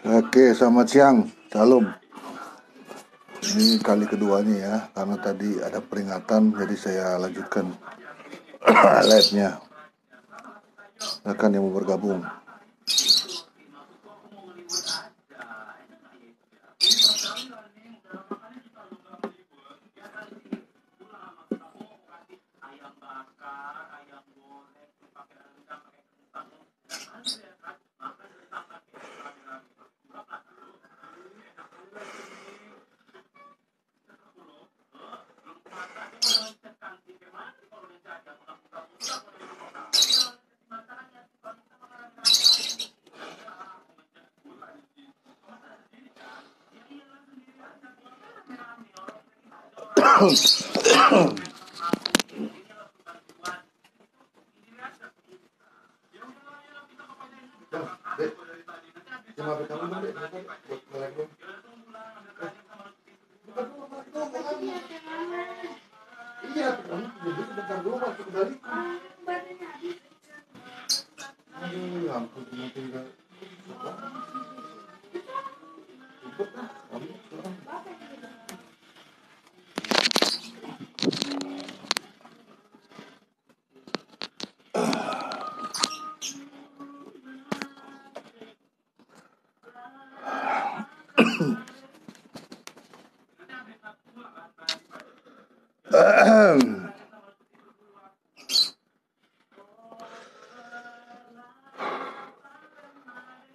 Oke, selamat siang. Salam. Ini kali keduanya ya, karena tadi ada peringatan, jadi saya lanjutkan live-nya. Silakan yang mau bergabung.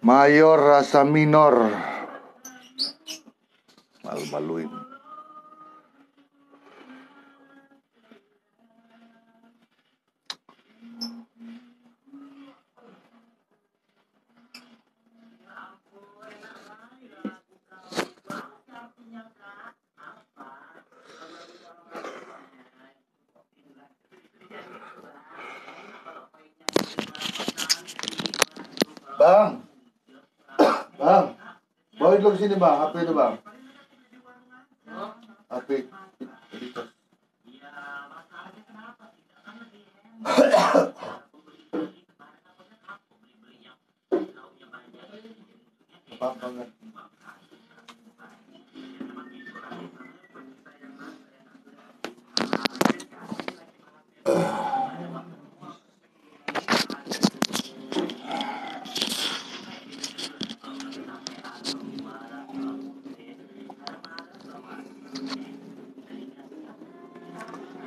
Mayor rasa minor. Malu-maluin. Bang, bawa dulu ke sini bang, HP itu bang. HP. Apa banget.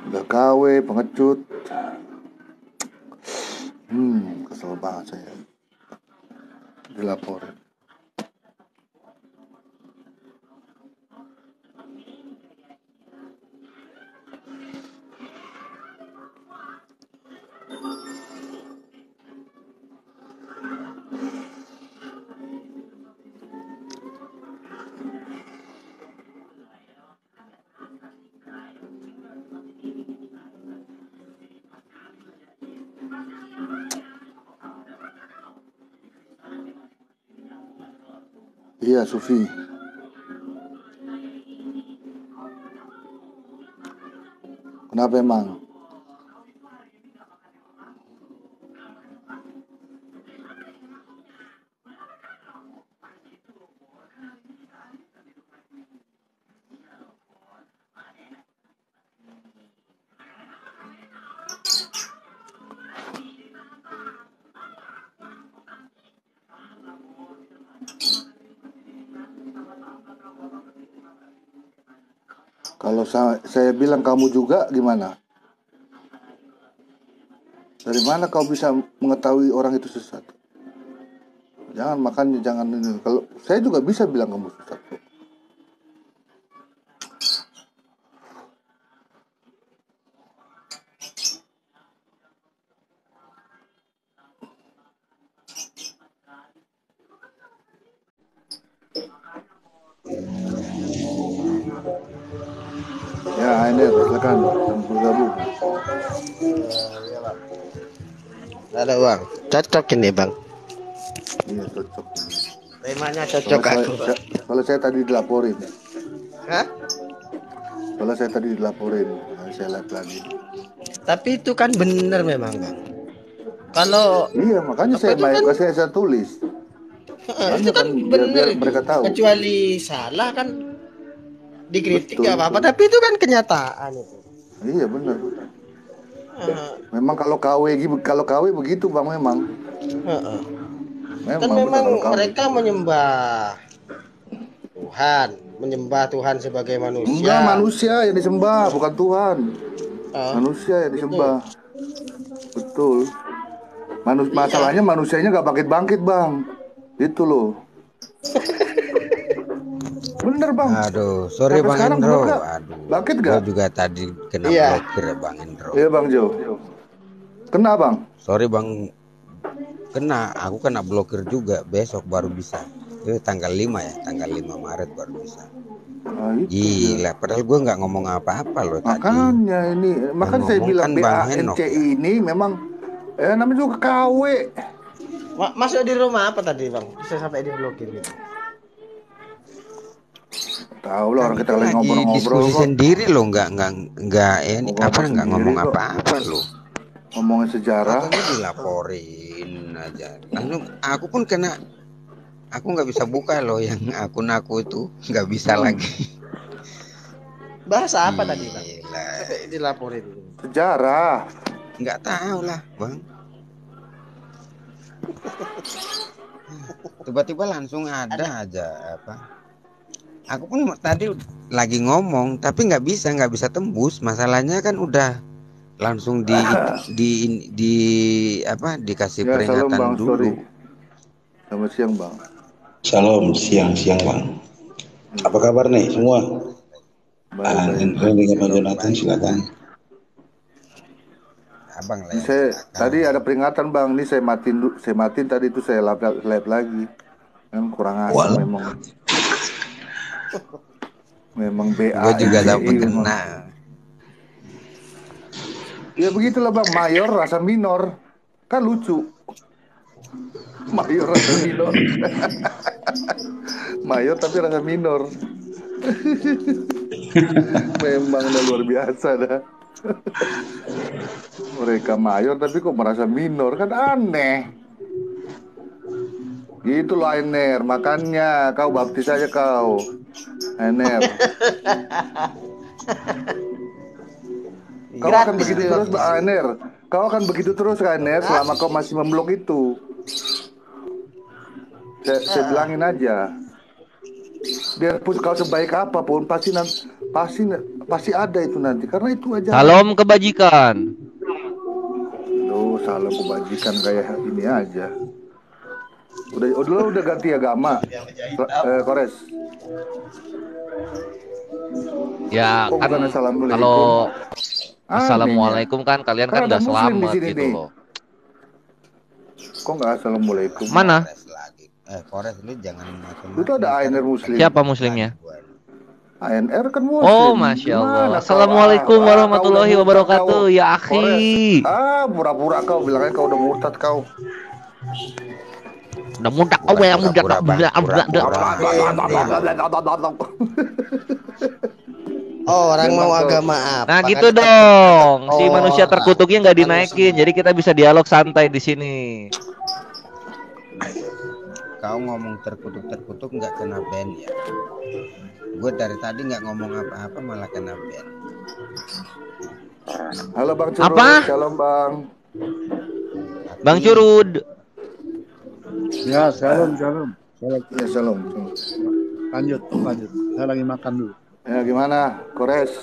Udah KW, pengecut. Kesel banget saya. Dilaporin. Iya, Sufi. Kenapa emang? Kalau saya bilang kamu juga gimana? Dari mana kau bisa mengetahui orang itu sesat? Jangan makan, jangan ini. Kalau saya juga bisa bilang kamu sesat. Ya, ini silakan bergabung. Halo bang, cocok ini bang. Iya cocok. Temanya cocok aku. Kalau saya tadi dilaporin. Hah? Kalau saya tadi dilaporin, saya lihat lagi. Tapi itu kan bener memang bang. Kalau Iya makanya apa itu kan? saya tulis. Makanya Itu kan biar benar itu. mereka tahu. Kecuali salah kan dikritik Betul, gak apa-apa, tapi itu kan kenyataan itu. Iya benar. Memang kalau KW begitu Bang memang. Kan Memang benar memang kalau KW. mereka menyembah Tuhan sebagai manusia. Enggak, manusia yang disembah, bukan Tuhan. Manusia yang disembah. Betul. Masalahnya manusianya nggak bangkit-bangkit Bang. Itu loh. Bener Bang. Aduh, sorry Sampai Bang sekarang Endro. bener gak? Aduh, Bangkit gue gak? juga tadi kena blokir ya Bang Endro. Iya Bang Jo. Kena Bang? Sorry Bang, kena. Aku kena blokir juga. Besok baru bisa. Itu tanggal 5 ya, tanggal 5 Maret baru bisa. Nah, itu Gila, padahal gue nggak ngomong apa-apa loh tadi. Makanya saya bilang kan Bang Henok BANCI ya. ini memang namanya juga KW. Masuk di rumah apa tadi Bang? Bisa sampai diblokir gitu. Tahu lah, orang kita lagi lagi ngobrol-ngobrol diskusi kok. sendiri loh, nggak ini nggak ngomong kok. apa-apa loh. Ngomongin sejarah. Makanya dilaporin aja. Lalu aku pun kena, aku nggak bisa buka loh yang akun aku itu, nggak bisa lagi. Bahasa apa tadi Bang? Gila. Sampai dilaporin. Sejarah. Nggak tahu lah Bang. Tiba-tiba langsung ada aja apa. Aku pun tadi lagi ngomong tapi nggak bisa tembus. Masalahnya kan udah langsung dikasih Ya, peringatan salam Bang, dulu. sorry. Selamat siang Bang. Salam siang Bang. Apa kabar nih semua? Baik. Dengan Bang Jonathan silakan. Abang lah. Tadi ada peringatan Bang, ini saya matiin tadi itu saya live lagi. Kan kurang asam memang. Memang BA. Gue juga dapat kena. Ya begitulah Bang, mayor rasa minor. Kan lucu. Mayor rasa minor. Mayor tapi rasa minor. Memang udah luar biasa dah. Mereka mayor tapi kok merasa minor, kan aneh. Gitu loh Ainer, makanya kau baptis aja kau Ainer. Kau akan begitu terus Ainer. Kau akan begitu terus Ainer selama kau masih memblok itu. Saya bilangin aja. Biarpun kau sebaik apapun pasti ada itu nanti, karena itu aja. Salam kebajikan. Loh, salam kebajikan kayak ini aja. Udah ganti agama, Kores. Ya kan kalau assalamualaikum kan kalian kan udah selamat gitu loh. Kok nggak assalamualaikum? Mana? Kores lu jangan. Itu ada ANR muslim. Siapa muslimnya? ANR kan muslim. Oh, masya Allah. Assalamualaikum warahmatullahi wabarakatuh. Ya akhi. Pura-pura kau bilangnya kau udah murtad kau. Udah mudak kau yang mudak. Oh, orang mau agama apa? Nah gitu dong. Si manusia terkutuknya nggak dinaikin, jadi kita bisa dialog santai di sini. Kau ngomong terkutuk nggak kena ban ya? Gue dari tadi nggak ngomong apa-apa malah kena ban. Halo Bang Curud. Apa? Shalom Bang. Bang Curud. Ya, shalom. Ya, shalom. Lanjut. Saya lagi makan dulu. Ya, gimana? Kores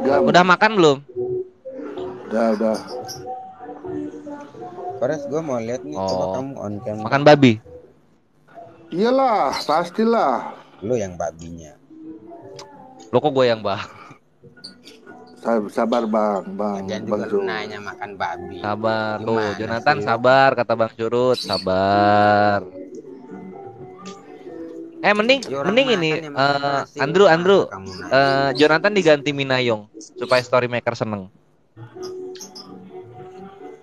Gam. Udah makan belum? Udah. Kores, gue mau lihat nih, coba kamu on cam. Makan babi? Iyalah, pastilah. Lu yang babinya. Lo kok gue yang bang? Sabar Bang. Jangan juga lu nanya makan babi. Sabar Gimana tuh, Jonathan sih? sabar kata Bang Curut, sabar. Mending ini Andrew Jonathan diganti Minayong supaya story maker seneng.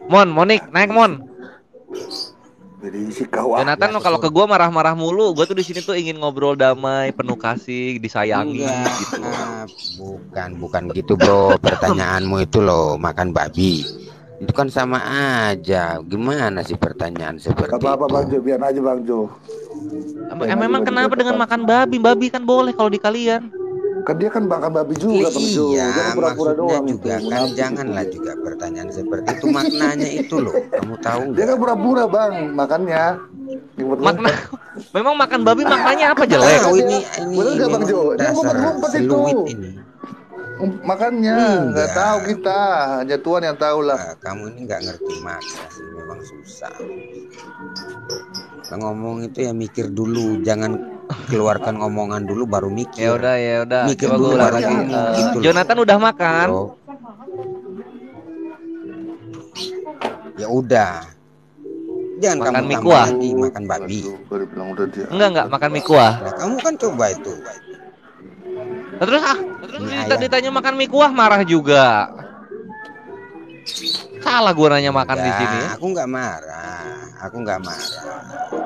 Monik naik Mon. Jadi si kau Jonathan kalau ke gua marah-marah mulu, gua tuh di sini tuh ingin ngobrol damai, penuh kasih, disayangi gitu. Bukan gitu bro, pertanyaanmu itu loh makan babi. Itu kan sama aja. Gimana sih pertanyaan Gak seperti apa-apa itu? Bang Jo, biar aja Bang Jo. Memang kenapa dengan makan babi? Babi kan boleh kalau di kalian. Kan dia kan makan babi juga Bang Jo. Dia Iya, kan pura-pura maksudnya doang juga itu. kan Munafik janganlah itu. juga pertanyaan seperti itu, maknanya itu loh. Kamu tahu Dia nggak? kan pura-pura Bang, makannya. Makna Ngumpet-ngumpet. memang makan babi maknanya apa Nggak jelek? tahu Dia, ini bener gak Bang memang Jo? Dia dasar ngumpet-ngumpet itu. seluit ini. Makannya nggak tahu Enggak. kita, hanya Tuhan yang tahu lah. Kamu ini nggak ngerti makna sih, memang susah. Kalau ngomong itu ya mikir dulu, jangan keluarkan omongan dulu baru mikir. Ya udah. Mikir Coba gue dulu ulang baru lagi. ngomong gitu loh. Jonathan udah makan? Bro. Ya udah. Jangan Makan kamu mie tambah kuah. lagi makan babi. Aduh, baru bilang udah dia. Enggak makan mie kuah. Nah, kamu kan coba itu. Nah, terus Mie ayam. ditanya makan mie kuah marah juga. Salah gue nanya makan di sini. Aku nggak marah.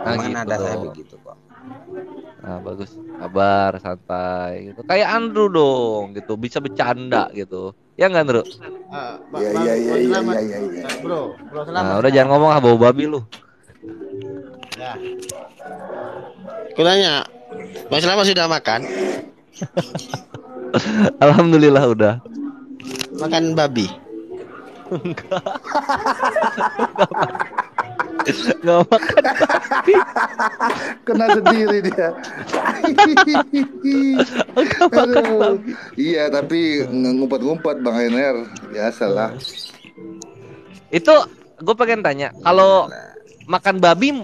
Nah, Mana gitu ada saya dong. begitu kok. Nah, bagus. Sabar, santai gitu. Kayak Andrew dong gitu, bisa bercanda gitu. Ya enggak, Andrew? Iya. Bro, selamat. Nah, udah jangan ngomong bau babi lu. Ya. Aku nanya, Bang Selamat sudah makan? Alhamdulillah udah. Makan babi? Enggak makan. Kena sendiri dia. Aduh. Iya, tapi ngumpet-ngumpet Bang Ener, biasalah. Itu gue pengen tanya, kalau makan babi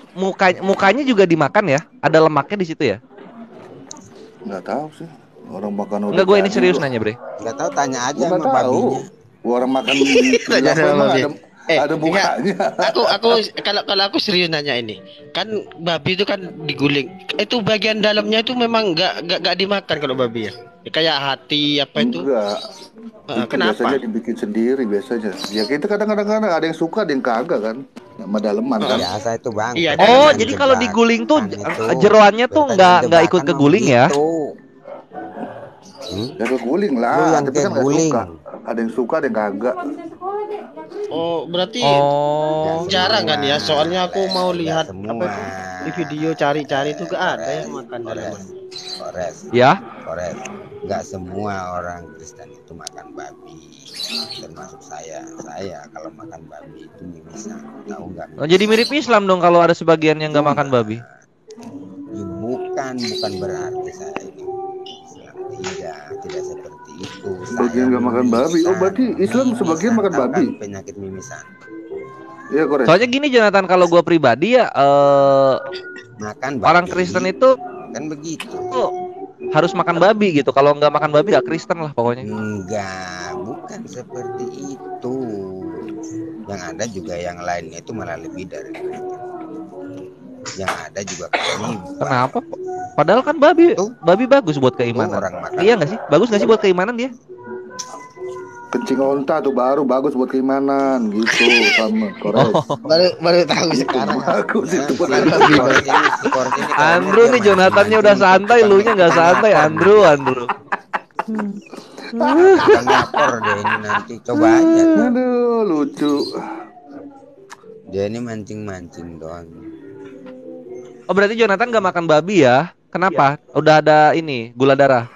mukanya juga dimakan ya? Ada lemaknya di situ ya? Nggak tahu sih. Orang makan udah. Enggak, gue ini jadi serius kok. nanya, Bre. Nggak tahu, tanya aja Nggak sama tahu. babinya. Orang makan Tanya apa sama emang babi. ada mukanya. Aku kalau aku serius nanya ini. Kan babi itu kan diguling. Itu bagian dalamnya itu memang nggak dimakan kalau babi ya. Kayak hati apa itu? Enggak. Itu Kenapa? biasanya dibikin sendiri biasanya. Ya kita kadang-kadang ada yang suka, ada yang kagak kan. Sama daleman kan. Biasa itu bang. Iya, Oh, Kan jadi kalau debat. diguling tuh Kan itu. jeroannya tuh Pertanyaan nggak ikut debakan ke guling ya? begitu. Ya keguling Lu lah, yang tapi kan nggak keguling. suka. Ada yang suka, ada yang kagak. Oh, berarti Oh, jarang kan ya? Soalnya aku mau Nggak lihat semua. apa itu di video cari-cari itu gak ada yang makan daleman. Kores. ya. Nggak semua orang Kristen itu makan babi. Termasuk saya. Saya kalau makan babi itu mimisan. Tahu nggak? Oh, jadi mirip Islam dong kalau ada sebagian yang nggak makan babi. Ya, bukan berarti saya ini Islam, tidak seperti itu. Sebagian Saya nggak makan babi. Oh, berarti Islam sebagian makan tahu babi. kan penyakit mimisan. Iya korek. Soalnya gini Jonathan, kalau gue pribadi ya Makan babi. orang Kristen itu kan begitu. harus makan babi gitu. Kalau nggak makan babi nggak Kristen lah pokoknya. Enggak, bukan seperti itu. Yang ada juga yang lainnya itu malah lebih dari Kristen. Yang ada juga kanibal. Kenapa? Padahal kan babi bagus buat keimanan. Orang makan. Iya nggak sih? Bagus nggak sih buat keimanan dia? Kencing onta tuh baru bagus buat keimanan gitu sama korek. Baru tahu sekarang. Bagus itu buat Andrew nih Jonathannya udah santai, lu nya nggak santai. Andrew. Kita ngapor deh ini nanti. Coba aja. Aduh, lucu. Dia ini mancing-mancing doang. Oh berarti Jonathan nggak makan babi ya? Kenapa? Udah ada ini gula darah.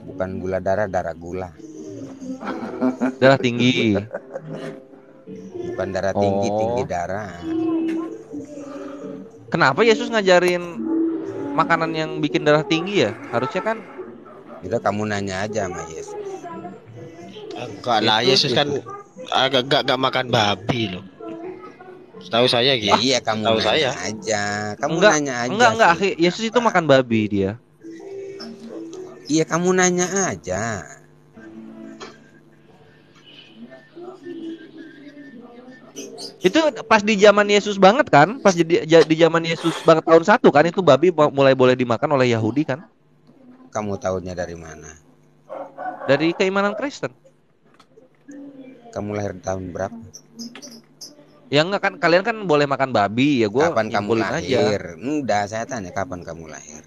Bukan gula darah gula. Darah tinggi. Bukan darah tinggi, Oh. tinggi darah. Kenapa Yesus ngajarin makanan yang bikin darah tinggi ya? Harusnya kan Udah kamu nanya aja sama Yesus. Enggak lah, Yesus kan agak makan babi loh. Tahu saya gitu. Ya, iya kamu Tahu nanya saya. aja. Kamu enggak, nanya aja. enggak. sih. Yesus itu makan babi dia. Iya kamu nanya aja. Itu pas di zaman Yesus banget kan? Pas di zaman Yesus banget tahun 1 kan itu babi mulai boleh dimakan oleh Yahudi kan? Kamu tahunya dari mana? Dari keimanan Kristen. Kamu lahir tahun berapa? Ya enggak kan kalian kan boleh makan babi ya gua Kapan kamu nyimpulin aja. lahir? Enggak, saya tanya kapan kamu lahir.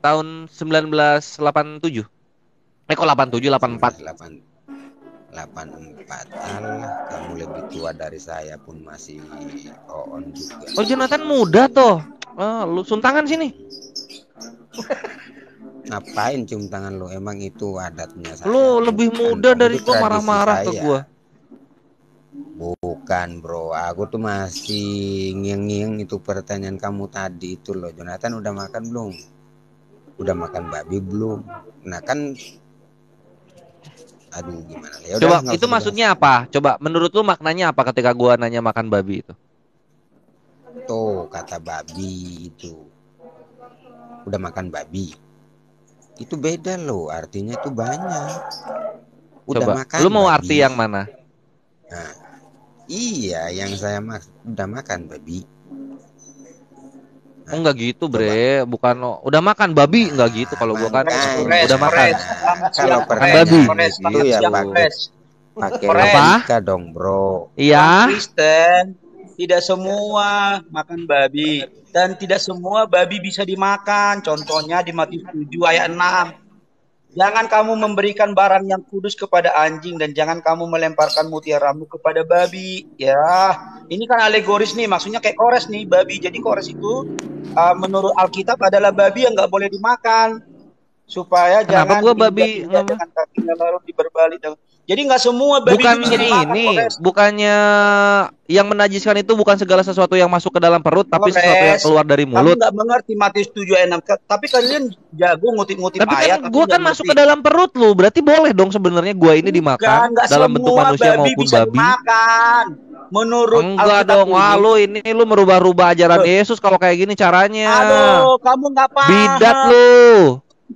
Tahun 1987. Kok 87, 84? 84. Alah, kamu lebih tua dari saya pun masih on juga. Oh, Jonathan muda toh. Lu cium tangan sini. Ngapain cium tangan lu? Emang itu adatnya saya. Lu lebih muda dari gua, marah-marah ke gua. Bukan bro, aku tuh masih ngiang-ngiang itu pertanyaan kamu tadi itu loh. Jonathan udah makan belum? Udah makan babi belum? Nah kan, aduh gimana? Yaudah, Coba itu maksudnya apa? Coba menurut lu maknanya apa ketika gua nanya makan babi itu? Tuh kata babi itu, udah makan babi. Itu beda loh, artinya itu banyak. Udah Coba, makan. Lu mau babi. arti yang mana? Nah, iya, yang saya udah makan babi. Oh, enggak gitu, Bre. Bukan udah makan babi, enggak gitu kalau gua kan udah makan. Kalau babi itu ya pakai logika dong, Bro. Iya. Kristen tidak semua makan babi dan tidak semua babi bisa dimakan. Contohnya di Matius 7 ayat 6. Jangan kamu memberikan barang yang kudus kepada anjing dan jangan kamu melemparkan mutiaramu kepada babi. Ya, ini kan alegoris nih, maksudnya kayak kores nih, babi. Jadi kores itu menurut Alkitab adalah babi yang nggak boleh dimakan. Supaya Kenapa jangan gua babi dengan kakinya lalu diberbalik. Jadi nggak semua babi bukan itu bisa dimakan, ini, kores. Bukannya yang menajiskan itu bukan segala sesuatu yang masuk ke dalam perut, tapi sesuatu yang keluar dari mulut. Kamu nggak mengerti Matius 7 ayat 6. Tapi kalian jago ngutip-ngutip Tapi ayat. kan gua kan masuk ke dalam perut lu, berarti boleh dong sebenarnya gua ini dimakan dalam bentuk manusia maupun bisa babi. Dimakan. Menurut enggak dong, wah lu merubah-rubah ajaran Yesus kalau kayak gini caranya. Aduh, kamu nggak paham. Bidat lu.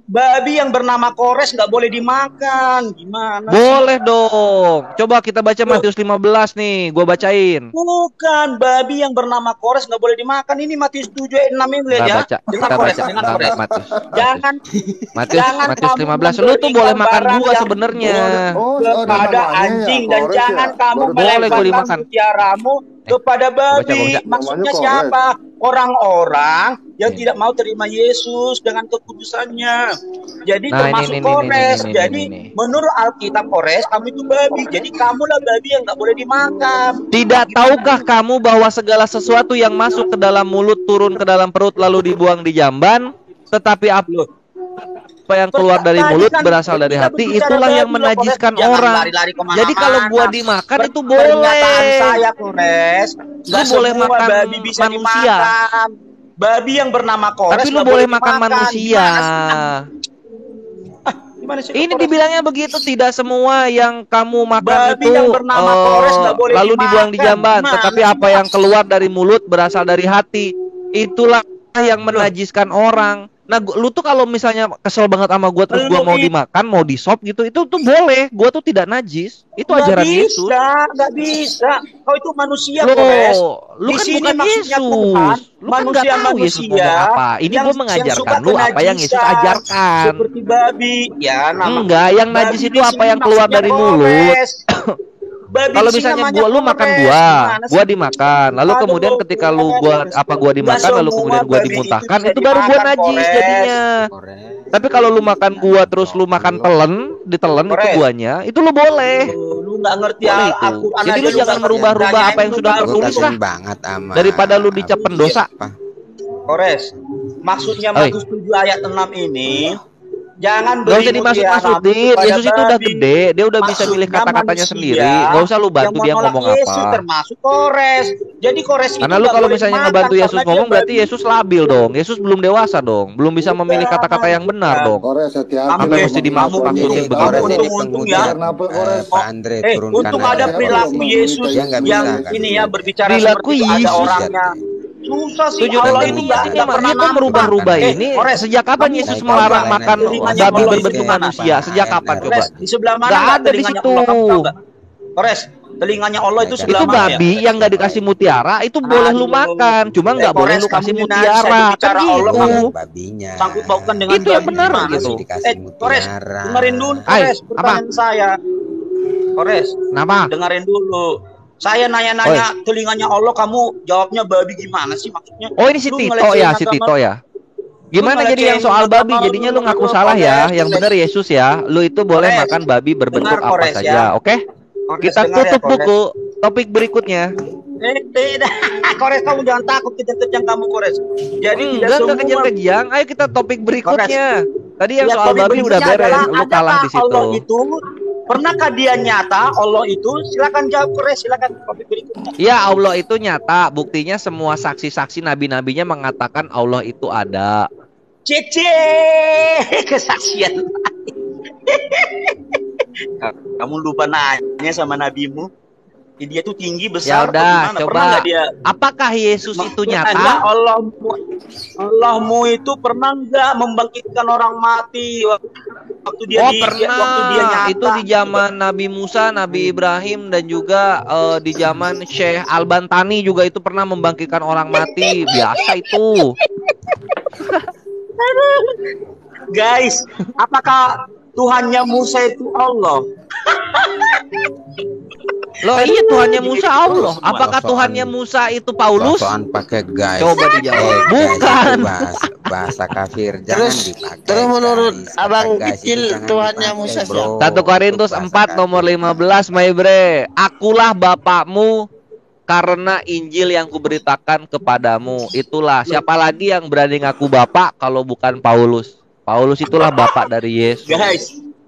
Babi yang bernama kores nggak boleh dimakan. Gimana? Boleh dong. Coba kita baca Matius 15 nih, gua bacain. Bukan, babi yang bernama kores nggak boleh dimakan. Ini Matius 7 ayat 6 ini lihat ya. Dengar kores, dengar kores. Jangan Matius 15. Lu tuh boleh makan gua sebenarnya. Kepada anjing dan jangan kamu melemparkan mutiaramu kepada babi. Maksudnya siapa? Orang-orang yang tidak mau terima Yesus dengan kekudusannya. Jadi termasuk kores. Jadi menurut Alkitab kores, kamu itu babi. Jadi kamulah babi yang nggak boleh dimakan. Tidak tahukah kamu bahwa segala sesuatu yang masuk ke dalam mulut turun ke dalam perut lalu dibuang di jamban? Tetapi apa yang keluar dari mulut berasal dari hati, itulah yang menajiskan orang. Jadi kalau gua dimakan itu boleh. Saya kores. Lu boleh makan babi bisa manusia. Dimakan. Babi yang bernama kores. Tapi lu boleh makan manusia. Ini dibilangnya begitu, tidak semua yang kamu makan babi itu lalu dibuang di jamban, tetapi apa yang keluar dari mulut berasal dari hati, itulah yang menajiskan orang. Nah, lu tuh kalau misalnya kesel banget sama gua terus gua mau dimakan, mau disop gitu, itu tuh boleh. Gua tuh tidak najis. Itu ajaran Yesus. Nggak bisa. Kau itu manusia, Kores. Lu kan bukan Yesus. Lu kan nggak tahu Yesus ngomong apa. Ini gua mengajarkan lu apa yang Yesus ajarkan. Seperti babi. Ya, enggak, yang najis itu apa yang keluar dari mulut. Kalau misalnya lu makan gua dimakan, lalu kemudian ketika gua dimakan, lalu kemudian gua dimuntahkan, itu baru gua najis jadinya. Tapi kalau lu makan gua terus lu makan ditelan itu guanya, itu lu boleh. Lu nggak ngerti itu. Jadi lu jangan merubah-rubah apa yang sudah tertulis lah. Daripada lu dicap pendosa. Kores, maksudnya Matius 7 ayat 6 ini. Jangan gak usah dimasuk-masukin. Yesus itu udah gede, dia udah bisa milih kata-katanya sendiri. Gak usah lu bantu dia ngomong Yesus apa. Termasuk kores. Jadi kores karena lu kalau misalnya ngebantu Yesus ngomong berarti Yesus labil dong. Yesus belum dewasa dong, belum bisa memilih kata-kata yang benar dong. Kores hati-hati. Apa mesti dimasuk-masukin begitu? Untung ya. Untung ada perilaku Yesus yang ini ya berbicara seperti ada orangnya. Susah sih. Allah ini dia kok merubah-rubah ini. Sejak kapan Yesus melarang makan babi berbentuk manusia? Sejak kapan coba? Di sebelah mana? Gak ada di situ. Kores, telinganya Allah itu sebelah mana? Itu babi yang gak dikasih mutiara itu boleh lu makan, cuma nggak boleh lu kasih mutiara. Kan gitu. Sangkut pautan dengan itu yang benar gitu. Kores, dengerin dulu Kores pertanyaan saya. Kores, kenapa? Dengerin dulu. Saya nanya-nanya telinganya Allah, kamu jawabnya babi gimana sih maksudnya? Oh ini si Tito ya, si Tito ya. Gimana jadi yang soal babi? Jadinya lu ngaku salah ya. Yang benar Yesus ya. Lu itu boleh makan babi berbentuk apa saja. Oke? Kita tutup buku. Topik berikutnya. Tidak. Kores, kamu jangan takut kejang-kejang kamu, Kores. Jadi enggak kejang-kejang. Ayo kita topik berikutnya. Tadi yang soal babi udah beres. Lu kalah di situ. Allah itu, pernahkah dia nyata? Allah itu, silakan jawab, Kores. Silakan topik berikutnya. Ya, Allah itu nyata. Buktinya semua saksi-saksi nabi-nabinya mengatakan Allah itu ada. Cece, kesaksian. Kamu lupa nanya sama nabimu. Dia tuh tinggi besar. Ya udah, coba. Apakah Yesus itu nyata? Allahmu itu pernah nggak membangkitkan orang mati waktu dia pernah. Waktu dia nyata. Itu di zaman Nabi Musa, Nabi Ibrahim, dan juga di zaman Syekh Al-Bantani juga itu pernah membangkitkan orang mati. Biasa itu. Guys, apakah Tuhannya Musa itu Allah? Loh iya, Tuhannya Musa Allah. Apakah Tuhannya Musa itu Paulus? Pakai guys. Coba dijawab. Bukan. Bahasa kafir jangan dipakai. Terus menurut Abang Kecil Tuhannya Musa siapa? 1 Korintus 4 nomor 15, Maybre. Akulah bapakmu karena Injil yang kuberitakan kepadamu. Itulah, siapa lagi yang berani ngaku bapak kalau bukan Paulus? Paulus itulah bapak dari Yesus.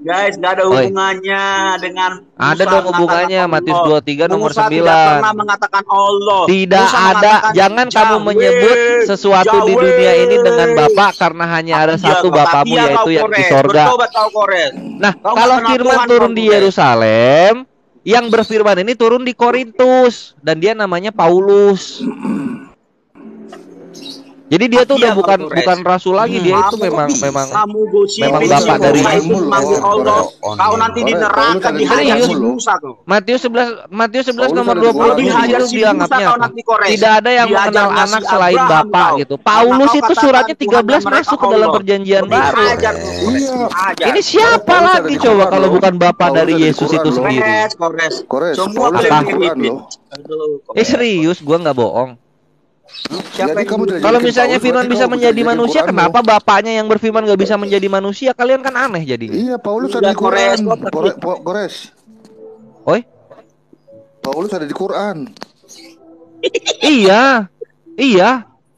Guys, nggak ada hubungannya dengan ada dong hubungannya. Matius 23 nomor 9. Tidak pernah mengatakan Allah. Tidak ada. Jangan kamu menyebut sesuatu di dunia ini dengan bapak, karena hanya ada satu bapamu, yaitu yang di sorga. Nah, kalau firman turun di Yerusalem, yang berfirman ini turun di Korintus, dan dia namanya Paulus. Jadi dia tuh udah bukan rasul lagi, dia itu memang bapak dari Yesus. Kau nanti di neraka dihajar Musa tuh. Matius 11 nomor 20 di situ dianggapnya tidak ada yang mengenal anak selain bapak gitu. Paulus itu suratnya 13 masuk ke dalam perjanjian baru. Ini siapa lagi coba kalau bukan bapak dari Yesus itu sendiri? Semua Serius, gua nggak bohong. Kalau misalnya firman bisa menjadi manusia, kenapa bapaknya yang berfirman nggak bisa menjadi manusia? Kalian kan aneh jadinya. Iya, Paulus ada di Quran. Kores. Oi? Paulus ada di Quran. Iya.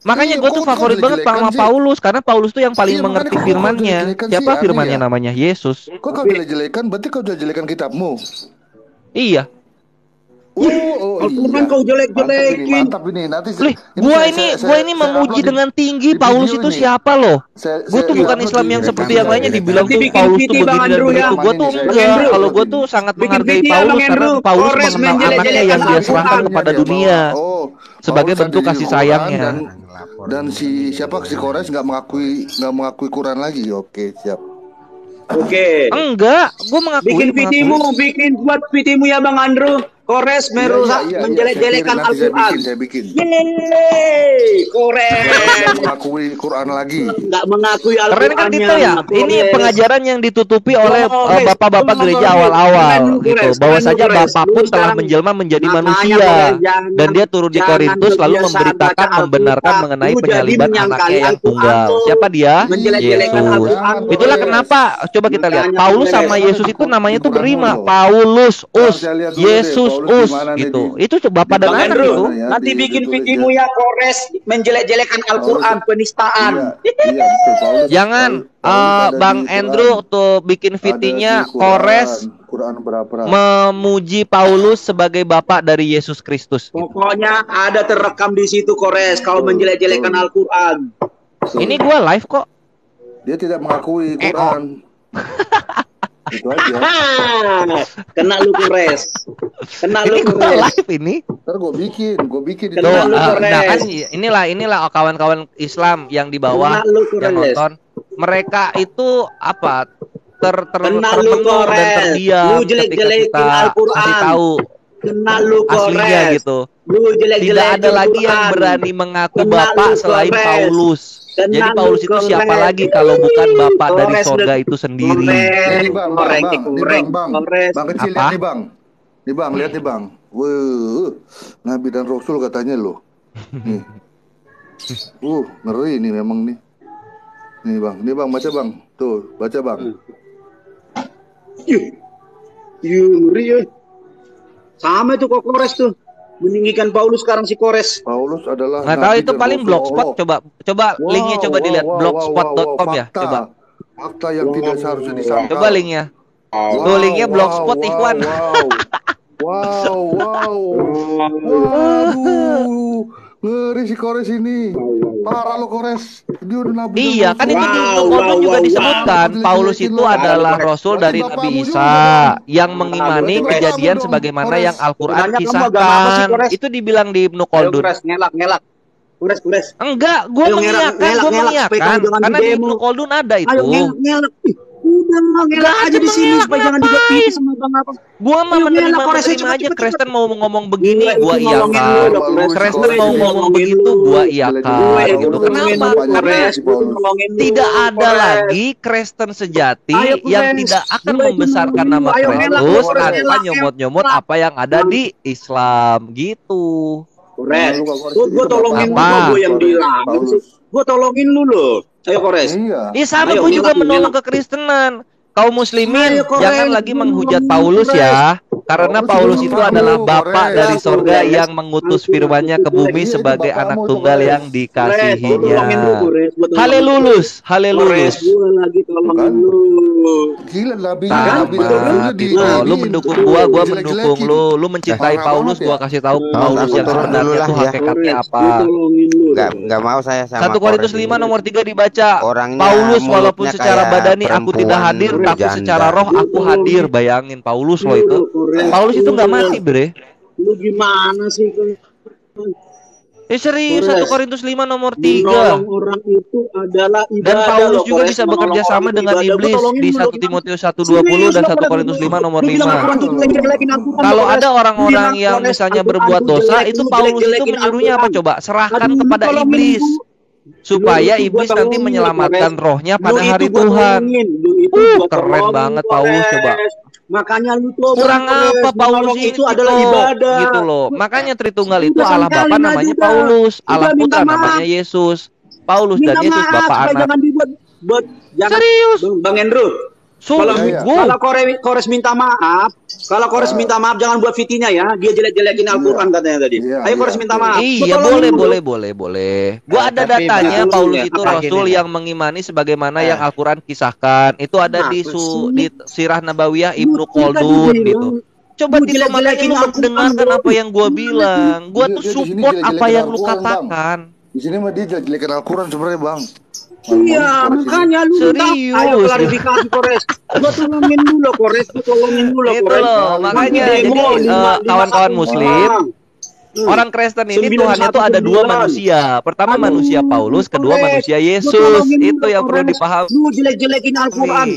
Makanya gue tuh favorit banget sama Paulus, karena Paulus tuh yang paling mengerti firmannya. Siapa firmannya? Namanya Yesus. Kok kau jelek-jelekan? Berarti kau jelekan kitabmu. Iya. Al-Quran kau jelek-jelekin. Mantap ini. Nanti gua ini memuji dengan tinggi Paulus itu siapa loh. Gua tuh bukan Islam yang seperti yang lainnya dibilang tuh Paulus tuh begini dan begitu. Gua tuh enggak. Kalau gua tuh sangat menghargai Paulus, karena Paulus mengenal anaknya yang dia serahkan kepada dunia sebagai bentuk kasih sayangnya. Dan si Kores nggak mengakui Quran lagi. Oke, siap. Oke. Enggak, gua mengakui. Bikin buat VT-mu ya Bang Andrew. Kores merusak menjelek-jelekan Al-Quran. Saya bikin. Yeay, Kores. Mengakui Quran lagi. Enggak mengakui Al-Quran. Keren kan gitu ya. Ini pengajaran yang ditutupi oleh bapak-bapak gereja awal-awal gitu. Bahwa saja bapak pun telah menjelma menjadi manusia, dan dia turun di Korintus lalu memberitakan, membenarkan mengenai penyaliban anaknya yang tunggal. Siapa dia? Yesus. Itulah kenapa coba kita lihat Paulus sama Yesus itu namanya tuh berima. Paulus Yesus gitu. Itu coba bapak dan anak itu. Nanti bikin videomu ya Kores menjelek-jelekan Al-Quran, penistaan. Jangan Bang Andrew tuh bikin VT-nya Kores memuji Paulus sebagai bapak dari Yesus Kristus. Pokoknya ada terekam di situ Kores kalau menjelek-jelekan Al-Quran. Ini gua live kok. Dia tidak mengakui Quran. Itu aja. Kena lu Kores. Ini gua live ini. Ntar gue bikin. Tuh, nah kan inilah kawan-kawan Islam yang di bawah yang nonton. Mereka itu apa? Termenung dan terdiam ketika kita kasih tahu aslinya gitu. Tidak ada lagi yang berani mengaku bapak selain Paulus. Jadi Paulus itu siapa lagi kalau bukan bapak dari sorga itu sendiri? Bang kecil lihat nih bang. Lihat nih bang. Wah, Nabi dan Rasul katanya loh. Nih. Ngeri ini memang nih. Nih bang, baca bang. Tuh, baca bang. Ngeri ya. Sama itu kok Kores tuh. Meninggikan Paulus sekarang si Kores. Paulus adalah Nggak tahu itu paling blogspot. Coba linknya coba dilihat blogspot.com ya. Coba. Fakta yang tidak seharusnya disangkal. Coba linknya. Tuh linknya blogspot Ikhwan. Waduh, ngeri si Kores ini. Parah lo Kores. Dia udah nabi. Iya kan itu di Nukolon juga disebutkan Paulus itu adalah rasul dari Nabi Isa yang mengimani kejadian sebagaimana yang Al-Quran kisahkan. Itu dibilang di Ibnu Khaldun. Ngelak. Kures. Enggak, gue mengiyakan karena di Ibnu Khaldun ada itu. Ayo ngelak. Udah ngelak aja di sini supaya jangan digapi sama Bang apa. Gua mah menerima aja. Kristen mau ngomong begini, gua iyakan. Kristen mau ngomong begitu, gua iyakan. Gitu. Kenapa? Karena tidak ada lagi Kristen sejati yang tidak akan membesarkan nama Kristus tanpa nyomot-nyomot apa yang ada di Islam gitu. Kores, gua tolongin lu yang bilang. Gua tolongin lu loh. Ayo Kores. Iya sama, gue juga menolong kekristenan. Kaum muslimin jangan lagi menghujat Paulus ya. Karena Paulus itu adalah Bapa dari sorga yang mengutus firman-Nya ke bumi sebagai anak tunggal yang dikasihinya. Halelulus. Gila Nabi. Lu mendukung gua mendukung lu. Lu mencintai Paulus, gua kasih tahu Paulus yang sebenarnya tuh hakikatnya apa. Enggak mau saya sama 1 Korintus 5 nomor 3 dibaca. Paulus walaupun secara badani aku tidak hadir, tapi secara roh aku hadir. Bayangin Paulus loh itu. Paulus itu nggak mati, bre. Lu gimana sih? Serius 1 Korintus 5 nomor 3. Orang itu adalah ibadah. Dan Paulus juga bisa bekerja sama dengan iblis di 1 Timotius 1:20 dan 1 Korintus 5 nomor 5. Kalau ada orang-orang yang misalnya berbuat dosa, itu Paulus itu menyuruhnya apa coba? Serahkan kepada iblis. Supaya iblis nanti menyelamatkan rohnya pada hari Tuhan. Keren banget Paulus coba. Makanya lu tuh kurang apa Paulus itu adalah ibadah gitu loh. Makanya Tritunggal itu Allah Bapa namanya Paulus, Allah Putra namanya Yesus. Paulus dan Yesus Bapa Anak. Serius Bang Andrew. Kalau Kores minta maaf, jangan buat fitinya ya. Dia jelek-jelekin Al-Qur'an katanya tadi. Ayo Kores minta maaf. Iya, boleh. Gua ada datanya Paulus itu rasul yang mengimani sebagaimana yang Al-Qur'an kisahkan. Itu ada di Sirah Nabawiyah Ibnu Khaldun gitu. Coba makanya lu mendengarkan apa yang gua bilang. Gua tuh support apa yang lu katakan. Di sini mah dia jelekin Al-Qur'an sebenarnya, Bang. Iya, makanya lu serius. Ayo klarifikasi Kores. Gua tolongin dulu Kores. Itu loh, makanya jadi kawan-kawan muslim, orang Kristen ini Tuhannya tuh ada dua manusia. Pertama manusia Paulus, kedua manusia Yesus. Itu yang perlu dipahami. Lu jelek-jelekin Al-Qur'an.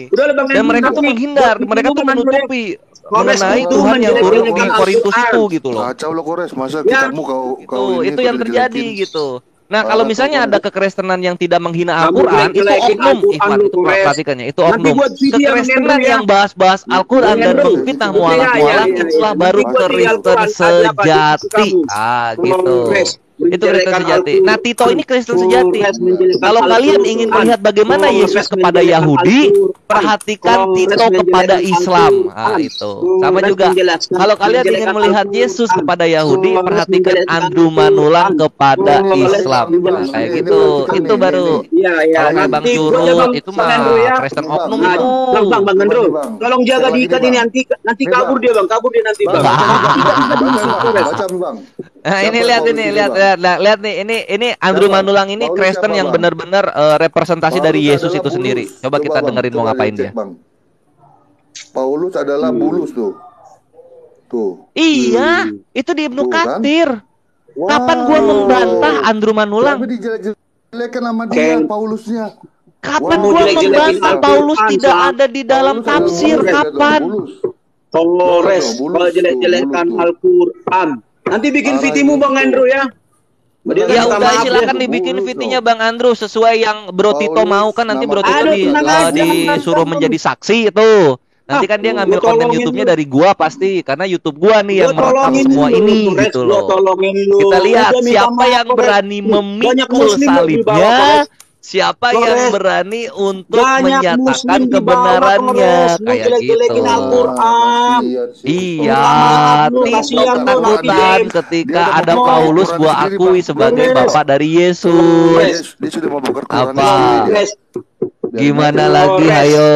Dan mereka tuh menghindar, mereka tuh menutupi mengenai Tuhan yang turun di Korintus itu gitu loh. Kacau lo Kores, masa kitamu kau itu yang terjadi gitu. Nah kalau misalnya ada kekristenan yang tidak menghina Al-Quran, itu oknum, Ikhwan, itu perhatikannya, itu oknum. Kekristenan yang bahas-bahas Al-Quran dan memfitnah mualaf-mualaf, itulah baru Kristen sejati. Gitu. Itu Kristen sejati. Nah Tito ini Kristen sejati. Kalau kalian ingin melihat bagaimana Yesus kepada Yahudi, perhatikan Tito kepada Islam. Itu sama juga. Kalau kalian ingin melihat Yesus kepada Yahudi, perhatikan Andrew Manulang kepada Islam. Nah, kayak gitu. Itu baru. Kalau Bang Curut itu mah Kristen oknum itu. Bang Andrew, tolong jaga diikat ini nanti kabur dia Bang, nanti Bang. Baca Bang. Nah ini lihat nih ini Andrew Manulang ini Kristen yang benar-benar representasi dari Yesus itu sendiri. Coba kita dengerin mau ngapain dia. Paulus adalah bulus tuh. Iya, itu di Ibnu Katsir. Kapan gua membantah Andrew Manulang? Tapi dijelek-jelekan sama dia Paulusnya. Kapan gua membantah Paulus tidak ada di dalam tafsir? Kapan? Kores kalau jelek-jelekan Al-Qur'an. Nanti bikin vitimu Bang Andrew ya. Ya udah silakan dibikin vitinya Bang Andrew sesuai yang Bro Tito mau kan nanti Bro Tito disuruh menjadi saksi itu. Nanti kan dia ngambil konten YouTube-nya dari gua pasti karena YouTube gua nih yang merekam semua ini gitu loh. Kita lihat siapa yang berani memikul salibnya Siapa yang berani untuk banyak menyatakan muslim di bawah, kebenarannya Kores. Lu kayak jelek-jelekin gitu? Al-Quran. Iya, Lu Tito kasihan lu, ketakutan Nabi. ketika Dia ada mau Paulus Quran gua sendiri, akui Bang. sebagai Kores. bapak dari Yesus. Kores. Dia sudah mau buka Quran Apa? sendiri dia. Kores. Gimana Kores. lagi, hayo?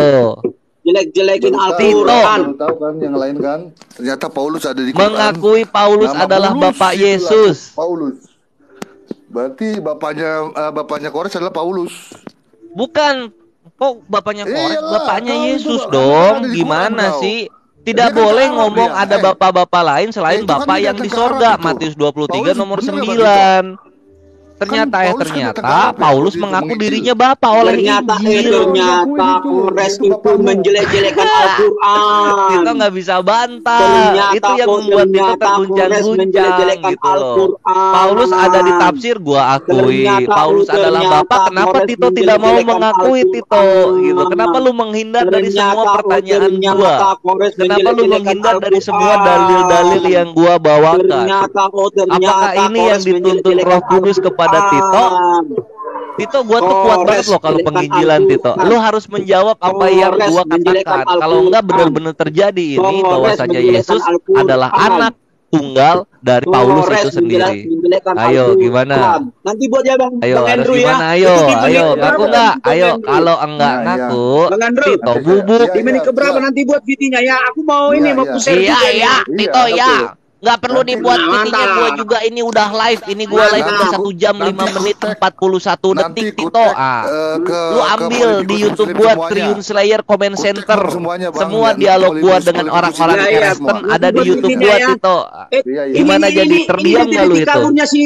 Jelek-jelekin Baru tahu, Tito. Al-Quran. baru tahu kan yang lain kan. Ternyata Paulus ada di Quran. Mengakui Paulus Nama adalah Paulus bapak itulah, Yesus. Paulus. Berarti bapaknya Kores adalah Paulus. Bukan. Kok bapaknya Kores? Iyalah, Bapaknya tahu itu, Yesus Bang. dong. Ada di Quran, Gimana kau. sih? Dia Tidak kan boleh ke Arab ngomong dia. ada bapak-bapak lain selain itu kan bapak dia yang datang di ke Arab sorga. itu. Matius 23 Paulus nomor bener nggak 9. Ternyata Paulus kan datang ke ternyata Arab ya, Paulus waktu itu mengaku menginjil. dirinya bapak oleh Ternyata Injil. ternyata Itu Kores itu bapakmu. menjelek-jelekan Al-Quran. Tito nggak bisa bantah. Ternyata Itu yang membuat Tito Kores terguncang-guncang menjelek-jelekan gitu loh. Al-Quran. Paulus ada di tafsir, gua akui. Paulus adalah bapak. Kenapa Kores Tito tidak mau menjelek-jelekan mengakui Tito? Al-Quran. Gitu. Kenapa lu menghindar dari semua pertanyaan gua? Kores Kenapa lu menjelek-jelekan menghindar dari Al-Quran. semua dalil-dalil yang gua bawakan? Ternyata Apakah ini yang Kores dituntun menjelek-jelekan Roh Kudus kepada Tito? Al-Quran. Tito, gua tuh kuat banget loh kalau pengginjilan Tito. Lu harus menjawab apa yang gua katakan. Kalau enggak benar-benar terjadi ini bahwasanya Yesus adalah anak tunggal dari Paulus itu sendiri. Ayo gimana? Nanti buat ya Bang, Ayo Bang harus Andrew ya. gimana? Ayo, Itu di ayo menit ngaku keberapa enggak? nanti, Bang Ayo Andrew? kalau enggak Iya, ngaku, Bang Andrew, Tito Iya, bubuk. di menit keberapa nanti buat VT-nya ya? Aku mau ini Iya, mau iya. pusing Iya juga iya, nih. Tito Iya, ya. betul. Nggak perlu Nanti- dibuat Nah, VT-nya, mantap. gua juga ini udah live. Ini gua live udah 1 jam 5 menit 41 detik Tito. Lu ambil di YouTube gua Triun Slayer Comment Center. semuanya, Bang. Semua Jangan dialog lupa gua politikus- dengan orang-orang Iya, iya. Kristen Semua. ada di Buat YouTube VT-nya gua ya. Tito. Iya, iya. Gimana jadi terdiam nggak lu titik itu? kaburnya si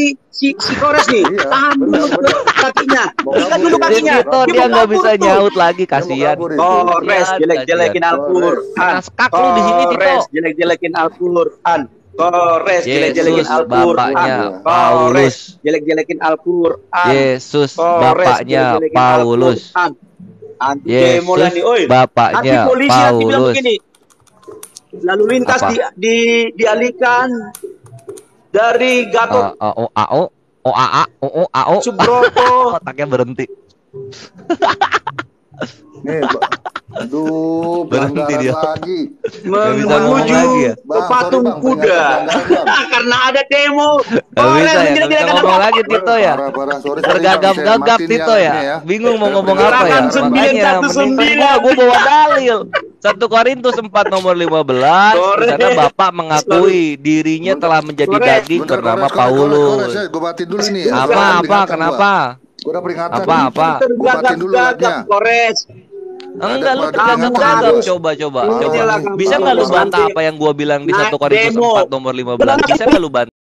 Kores nih. Iya, Tahan dulu benar. kakinya. Mau Ikat kabur dulu dia. kakinya. Tito dia nggak bisa nyaut lagi, kasihan. kabur itu. Kores Kasihan, jelek-jelekin kasihan. Al-Quran. Kena skak lu di sini, Tito. Kores jelek-jelekin Al-Quran. Kores jelek-jelekin Yesus Al-Quran. bapaknya Kores Paulus. jelek-jelekin Al-Quran. Yesus Kores bapaknya jelek-jelekin Paulus. Al-Quran. Anti demo lah Yesus nih, oi. Nanti bapaknya polisi nanti bilang Paulus. begini. Lalu lintas Apa? dialihkan dari Gatot O Subroto. otaknya berhenti. Nih, aduh, Berhenti pelanggaran dia. lagi. Nggak bisa ngomong menuju lagi ya? ke Bang, patung sorry, Bang, kuda pelanggaran, Bang. karena ada demo. Gak bisa ya, gak bisa ngomong lagi Tito ya. Parah, sorry, Tergagap-gagap Bang. Saya Tito matiin ya. ini Bingung mau ngomong apa ya. Gerakan Makanya 919. mending gua bawa dalil. 1 Korintus 4 nomor 15 di sana Bapak mengakui dirinya telah menjadi Kores. daging Bentar, bernama Kores, Paulus. gue batin dulu nih. Apa kenapa? Gue udah peringatan. Apa? Gue batin dulu Tergagap-gagap, live-nya. Kores. Enggak, lu Ada tergagap-gagap. harus. Coba. Ini lah, Bisa nggak lu Bang. bantah apa yang gua bilang di 1 Naik Korintus demo. 4 nomor 15? Bisa nggak lu bantah?